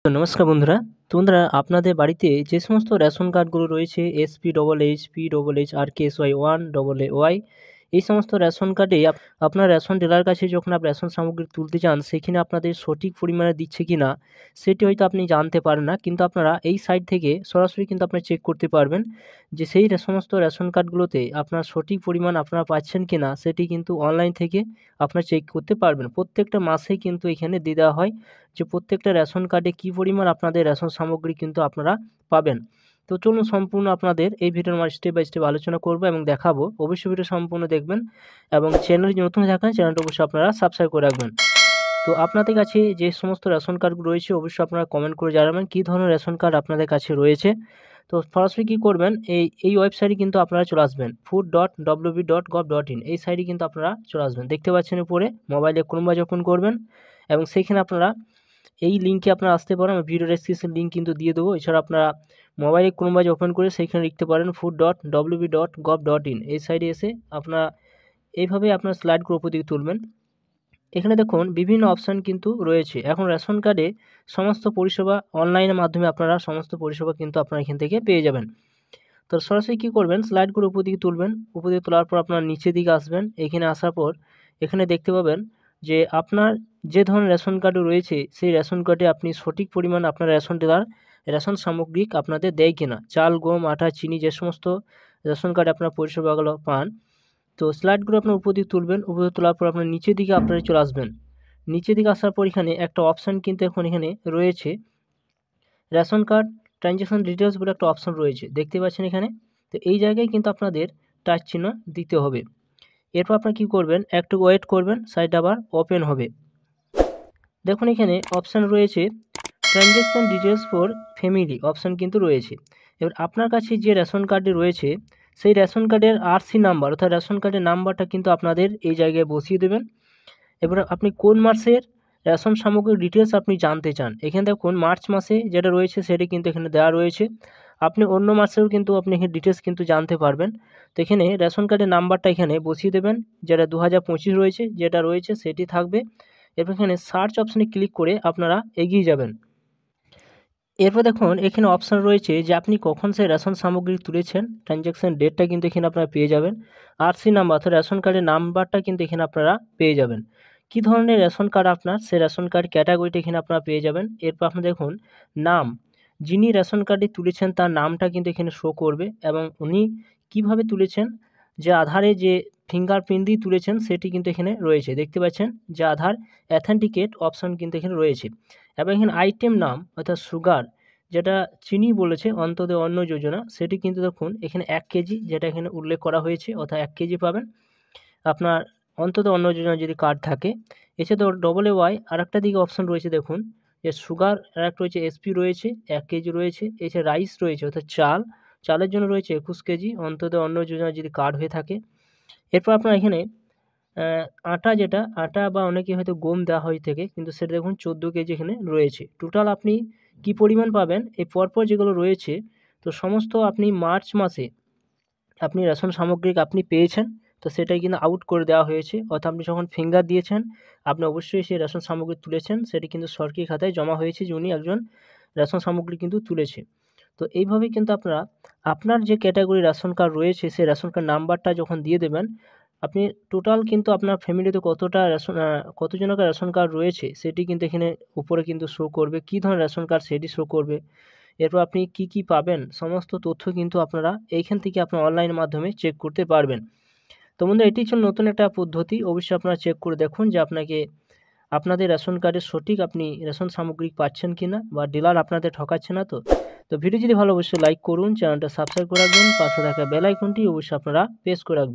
তো নমস্কার বন্ধুরা। তো বন্ধুরা, আপনাদের বাড়িতে যে সমস্ত রেশন কার্ডগুলো রয়েছে SP-HH, P-HH, RKSY1, AAY এই সমস্ত রেশন কার্ডে আপনার রেশন ডিলার কাছে যখন আপনি রেশন সামগ্রী তুলতে যান, সেখানে আপনাদের সঠিক পরিমাণে দিচ্ছে কিনা সেটি হয়তো আপনি জানতে পারেন না। কিন্তু আপনারা এই সাইট থেকে সরাসরি কিন্তু আপনারা চেক করতে পারবেন যে সেই সমস্ত রেশন কার্ডগুলোতে আপনার সঠিক পরিমাণ আপনারা পাচ্ছেন কিনা, সেটি কিন্তু অনলাইন থেকে আপনারা চেক করতে পারবেন। প্রত্যেকটা মাসেই কিন্তু এখানে দিয়ে দেওয়া হয় যে প্রত্যেকটা রেশন কার্ডে কী পরিমাণ আপনাদের রেশন সামগ্রী কিন্তু আপনারা পাবেন। তো চলুন সম্পূর্ণ আপনাদের এই ভিডিওর মাঝে স্টেপ বাই স্টেপ আলোচনা করব এবং দেখাবো। অবশ্যই ভিডিও সম্পূর্ণ দেখবেন এবং চ্যানেলে যদি নতুন হয়ে থাকেন চ্যানেলটা অবশ্যই আপনারা সাবস্ক্রাইব করে রাখবেন। তো আপনাদের কাছে যে সমস্ত রেশন কার্ডগুলো রয়েছে অবশ্যই আপনারা কমেন্ট করে জানাবেন কী ধরনের রেশন কার্ড আপনাদের কাছে রয়েছে। তো সরাসরি কী করবেন, এই ওয়েবসাইটে কিন্তু আপনারা চলে আসবেন food.wb.gov.in এই সাইটে কিন্তু আপনারা চলে আসবেন। দেখতে পাচ্ছেন উপরে মোবাইলে ক্রোম ওপেন করবেন এবং সেইখানে আপনারা এই লিঙ্কে আপনারা আসতে পারেন। আমি ভিডিও ডেসক্রিপশন লিঙ্ক কিন্তু দিয়ে দেবো। এছাড়া আপনারা মোবাইলে ক্রোম ওপেন করে সেইখানে লিখতে পারেন food.wb.gov.in এই সাইডে এসে আপনারা এইভাবে আপনার স্লাইডগুলো উপর দিকে তুলবেন। এখানে দেখুন বিভিন্ন অপশান কিন্তু রয়েছে। এখন রেশন কার্ডে সমস্ত পরিষেবা অনলাইনের মাধ্যমে আপনারা সমস্ত পরিষেবা কিন্তু আপনারা এখান থেকে পেয়ে যাবেন। তো সরাসরি কী করবেন, স্লাইডগুলো উপর দিকে তুলবেন। উপর দিকে তোলার পর আপনার নিচের দিকে আসবেন। এখানে আসার পর এখানে দেখতে পাবেন যে আপনার যে ধরনের রেশন কার্ড রয়েছে সেই রেশন কার্ডে আপনি সঠিক পরিমাণ আপনার রেশন ডিলার রেশন সামগ্রিক আপনাদের দেয় কিনা, চাল, গম, আটা, চিনি যে সমস্ত রেশন কার্ডে আপনার পরিষেবাগুলো পান। তো স্লাইডগুলো আপনার উপর দিকে তুলবেন। উপর দিকে তোলার পর আপনার নিচের দিকে আপনারা চলে আসবেন। নিচের দিকে আসার পর এখানে একটা অপশান কিন্তু এখন এখানে রয়েছে রেশন কার্ড ট্রানজ্যাকশন ডিটেলস বলে একটা অপশান রয়েছে, দেখতে পাচ্ছেন এখানে। তো এই জায়গায় কিন্তু আপনাদের টাচ চিহ্ন দিতে হবে। এরপর আপনারা কী করবেন, একটু ওয়েট করবেন, সাইট আবার ওপেন হবে। দেখুন এখানে অপশান রয়েছে transaction details for family option কিন্তু রয়েছে। এবার আপনার কাছে যে রেশন কার্ডটি রয়েছে সেই রেশন কার্ডের RC নাম্বার অর্থাৎ রেশন কার্ডের নাম্বারটা কিন্তু আপনাদের এই জায়গায় বসিয়ে দেবেন। এবার আপনি কোন মাসের রেশন সামগ্রীর ডিটেলস আপনি জানতে চান, এখানে দেখুন মার্চ মাসে যেটা রয়েছে সেটি কিন্তু এখানে দেওয়া রয়েছে। আপনি অন্য মাসেও কিন্তু আপনি এখানে ডিটেলস কিন্তু জানতে পারবেন। তো এখানে রেশন কার্ডের নাম্বারটা এখানে বসিয়ে দেবেন, যেটা 2025 রয়েছে যেটা রয়েছে সেটি থাকবে। এরপর এখানে সার্চ অপশানে ক্লিক করে আপনারা এগিয়ে যাবেন। এরপর দেখুন এখানে অপশান রয়েছে যে আপনি কখন সেই রেশন সামগ্রী তুলেছেন, ট্রানজ্যাকশন ডেটটা কিন্তু এখানে আপনারা পেয়ে যাবেন। RC নাম্বার অর্থাৎ রেশন কার্ডের নাম্বারটা কিন্তু এখানে আপনারা পেয়ে যাবেন। কী ধরনের রেশন কার্ড আপনার সেই রেশন কার্ড ক্যাটাগরিটা এখানে আপনারা পেয়ে যাবেন। এরপর আপনি দেখুন নাম, যিনি রেশন কার্ডটি তুলেছেন তার নামটা কিন্তু এখানে শো করবে এবং উনি কিভাবে তুলেছেন, যে আধারে যে ফিঙ্গারপ্রিন্ট দিয়ে তুলেছেন সেটি কিন্তু এখানে রয়েছে, দেখতে পাচ্ছেন যে আধার অ্যাথেন্টিকেট অপশান কিন্তু এখানে রয়েছে। এবং এখানে আইটেম নাম অর্থাৎ সুগার যেটা চিনি বলেছে অন্তোদয় অন্ন যোজনা সেটি কিন্তু দেখুন এখানে 1 কেজি যেটা এখানে উল্লেখ করা হয়েছে অর্থাৎ 1 কেজি পাবেন আপনার অন্তোদয় অন্ন যোজনা যদি কার্ড থাকে। এছাড়াও AAY আরেকটা দিকে অপশান রয়েছে, দেখুন যে সুগার আরেকটা রয়েছে, SP রয়েছে 1 কেজি রয়েছে। এছাড়া রাইস রয়েছে অর্থাৎ চালের জন্য রয়েছে 21 কেজি অন্তোদয় অন্ন যোজনা যদি কার্ড হয়ে থাকে। এরপর আপনার এখানে আটা, যেটা আটা বা অনেকে হয়তো গম দেওয়া হয়ে থাকে কিন্তু সেটা দেখুন 14 কেজি এখানে রয়েছে। টোটাল আপনি কী পরিমাণ পাবেন এই পরপর যেগুলো রয়েছে, তো সমস্ত আপনি মার্চ মাসে আপনি রেশন সামগ্রিক আপনি পেয়েছেন, তো সেটাই কিন্তু আউট করে দেওয়া হয়েছে। অর্থাৎ আপনি যখন ফিঙ্গার দিয়েছেন আপনি অবশ্যই সেই রেশন সামগ্রী তুলেছেন, সেটি কিন্তু সরকারি খাতায় জমা হয়েছে যে উনি একজন রেশন সামগ্রী কিন্তু তুলেছে। তো এইভাবেই কিন্তু আপনারা আপনার যে ক্যাটাগরি রেশন কার্ড রয়েছে সেই রেশন কার্ড নাম্বারটা যখন দিয়ে দেবেন, আপনি টোটাল কিন্তু আপনার ফ্যামিলিতে কতজনের রেশন কার্ড রয়েছে সেটি কিন্তু এখানে উপরে কিন্তু শো করবে, কী ধরনের রেশন কার্ড সেটি শো করবে। এরপর আপনি কি পাবেন সমস্ত তথ্য কিন্তু আপনারা এইখান থেকে আপনার অনলাইনের মাধ্যমে চেক করতে পারবেন। তো বন্ধুরা, এটি ছিল নতুন একটা পদ্ধতি, অবশ্যই আপনারা চেক করে দেখুন যে আপনাদের রেশন কার্ডের সঠিক আপনি রেশন সামগ্রী পাচ্ছেন কিনা বা ডিলার আপনাদের ঠকাচ্ছে না। তো ভিডিও যদি ভালো অবশ্যই লাইক করুন, চ্যানেলটা সাবস্ক্রাইব করে রাখবেন, পাশে থাকা বেল আইকনটি অবশ্যই আপনারা প্রেস করে রাখবেন।